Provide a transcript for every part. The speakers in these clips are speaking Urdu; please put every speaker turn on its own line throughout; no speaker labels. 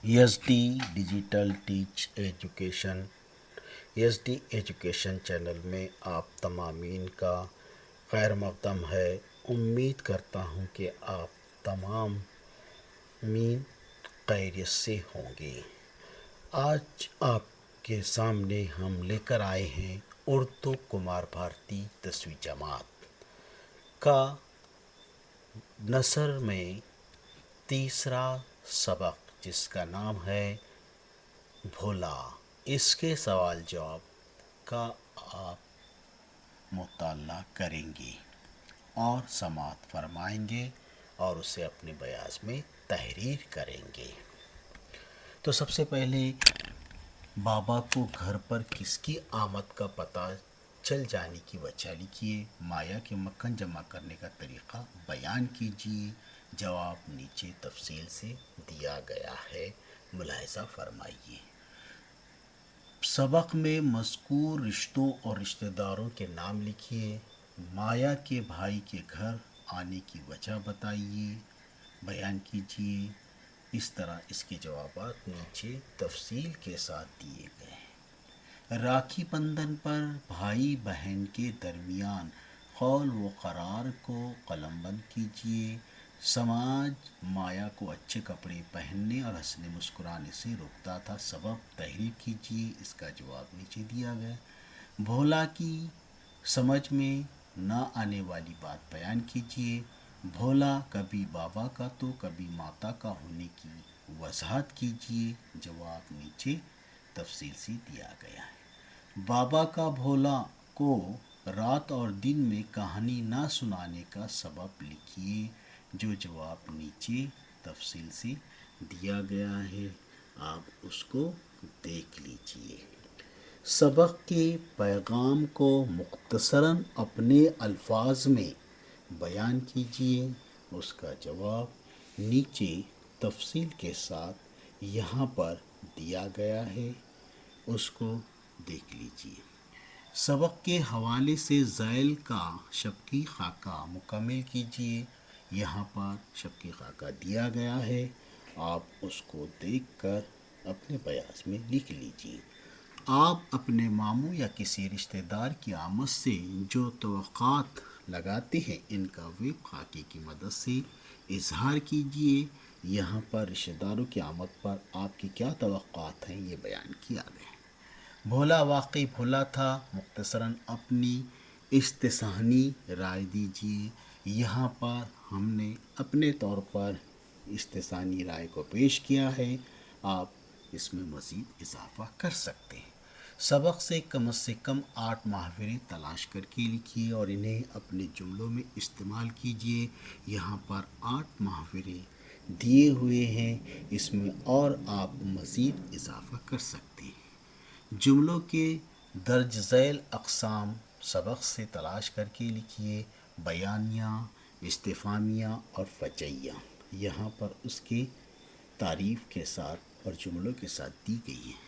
S D digital teach education education channel میں آپ تمامین کا خیر مقدم ہے۔ امید کرتا ہوں کہ آپ تمام مین خیریت سے ہوں گے۔ آج آپ کے سامنے ہم لے کر آئے ہیں اردو کمار بھارتی 10ویں جماعت کا نثر میں تیسرا سبق، جس کا نام ہے بھولا۔ اس کے سوال جواب کا آپ مطالعہ کریں گے اور سماعت فرمائیں گے اور اسے اپنے بیاض میں تحریر کریں گے۔ تو سب سے پہلے بابا کو گھر پر کس کی آمد کا پتہ چل جانے کی وجہ لکھیے۔ مایا کے مکھن جمع کرنے کا طریقہ بیان کیجیے۔ جواب نیچے تفصیل سے دیا گیا ہے، ملاحظہ فرمائیے۔ سبق میں مذکور رشتوں اور رشتہ داروں کے نام لکھیے۔ مایا کے بھائی کے گھر آنے کی وجہ بتائیے، بیان کیجیے۔ اس طرح اس کے جوابات نیچے تفصیل کے ساتھ دیے گئے ہیں۔ راکھی بندھن پر بھائی بہن کے درمیان قول و قرار کو قلم بند کیجیے۔ سماج مایا کو اچھے کپڑے پہننے اور ہنسنے مسکرانے سے روکتا تھا، سبب تحریر کیجیے۔ اس کا جواب نیچے دیا گیا۔ بھولا کی سمجھ میں نہ آنے والی بات بیان کیجیے۔ بھولا کبھی بابا کا تو کبھی ماتا کا ہونے کی وضاحت کیجیے۔ جواب نیچے تفصیل سے دیا گیا ہے۔ بابا کا بھولا کو رات اور دن میں کہانی نہ سنانے کا سبب لکھیے۔ جو جواب نیچے تفصیل سے دیا گیا ہے، آپ اس کو دیکھ لیجیے۔ سبق کے پیغام کو مختصراً اپنے الفاظ میں بیان کیجیے۔ اس کا جواب نیچے تفصیل کے ساتھ یہاں پر دیا گیا ہے، اس کو دیکھ لیجیے۔ سبق کے حوالے سے ذیل کا شبکی خاکہ مکمل کیجیے۔ یہاں پر شبکی خاکہ دیا گیا ہے، آپ اس کو دیکھ کر اپنے بیاض میں لکھ لیجیے۔ آپ اپنے ماموں یا کسی رشتہ دار کی آمد سے جو توقعات لگاتے ہیں، ان کا ویب خاکے کی مدد سے اظہار کیجیے۔ یہاں پر رشتہ داروں کی آمد پر آپ کی کیا توقعات ہیں، یہ بیان کیا گیا ہے۔ بھولا واقعی بھولا تھا، مختصراً اپنی استثنائی رائے دیجیے۔ یہاں پر ہم نے اپنے طور پر استثنائی رائے کو پیش کیا ہے، آپ اس میں مزید اضافہ کر سکتے ہیں۔ سبق سے کم 8 محاورے تلاش کر کے لکھیے اور انہیں اپنے جملوں میں استعمال کیجیے۔ یہاں پر 8 محاورے دیے ہوئے ہیں، اس میں اور آپ مزید اضافہ کر سکتے ہیں۔ جملوں کے درج ذیل اقسام سبق سے تلاش کر کے لکھیے۔ بیانیہ، استفہامیہ اور فجائیہ یہاں پر اس کی تعریف کے ساتھ اور جملوں کے ساتھ دی گئی ہیں۔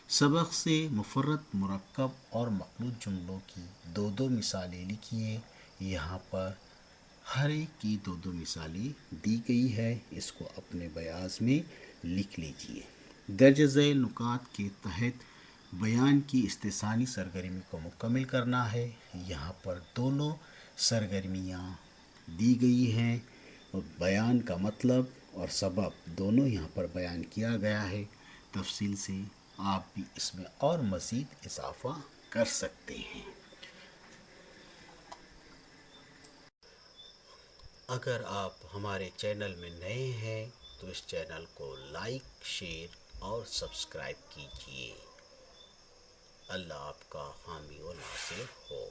سبق سے مفرد، مرکب اور مخلوط جملوں کی 2 مثالیں لکھیے۔ یہاں پر ہر ایک کی 2 مثالیں دی گئی ہے، اس کو اپنے بیاض میں لکھ لیجیے۔ درج ذیل نکات کے تحت بیان کی استثنائی سرگرمی کو مکمل کرنا ہے۔ یہاں پر دونوں سرگرمیاں دی گئی ہیں، بیان کا مطلب اور سبب دونوں یہاں پر بیان کیا گیا ہے۔ تفصیل سے آپ بھی اس میں اور مزید اضافہ کر سکتے ہیں۔ اگر آپ ہمارے چینل میں نئے ہیں تو اس چینل کو لائک، شیئر اور سبسکرائب کیجیے۔ اللہ آپ کا حامی و ناصر ہو۔